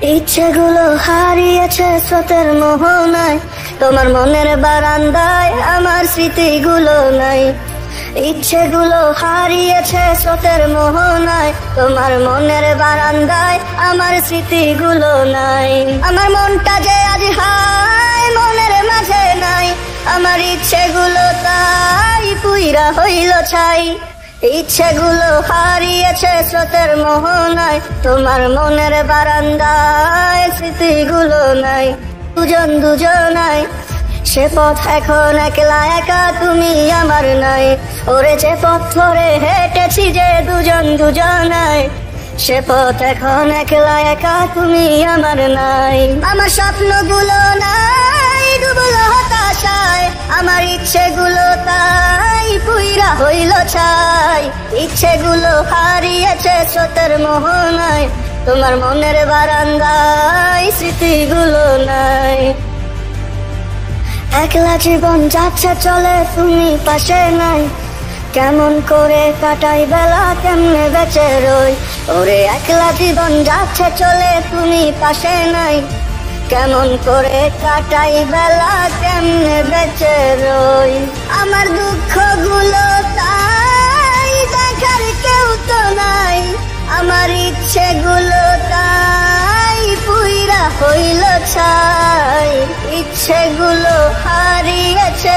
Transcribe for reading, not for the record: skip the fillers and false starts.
ইচ্ছেগুলো হারিয়েছে স্রোতের মোহনায়, তোমার মনের বারান্দায় আমার স্মৃতিগুলো নাই। ইচ্ছেগুলো হারিয়েছে স্রোতের মোহনায়, তোমার মনের বারান্দায় আমার স্মৃতিগুলো নাই। আমার মনটা যে আজ হায় মনের মাঝে নাই, আমার ইচ্ছেগুলো তাই পুইরা হইল ছাই। ইচ্ছেগুলো হারিয়েছে স্রোতের মোহনায়, তোমার মনের বারান্দায় স্মৃতিগুলো নাই। দুজন দুজনাই সে পথ এখন একলা একা, তুমি আমার নাই। ওরে যে পথ ধরে হেঁটেছি যে দুজন দুজনাই, সে পথ এখন একলা একা, তুমি আমার নাই। আমার স্বপ্নগুলো নাই ডুবলো হতাশায়, আমার ইচ্ছেগুলো তাই পুইরা হইল ছাই। ইচ্ছেগুলো হারিয়েছে স্রোতের মোহনায়, তোমার মনের বারান্দায় স্মৃতিগুলো নাই। একলা জীবন যাচ্ছে চলে, তুমি পাশে নাই। কেমন করে কাটাই বেলা, কেমনে বেঁচে রই। ওরে একলা জীবন যাচ্ছে চলে, তুমি পাশে নাই। কেমন করে কাটাই বেলা, কেমনে বেঁচে রই। আমার দুঃখগুলো তাই দেখার কেউ তো নাই, আমার ইচ্ছেগুলো তাই পুইরা হইল ছাই। ইচ্ছেগুলো হারিয়েছে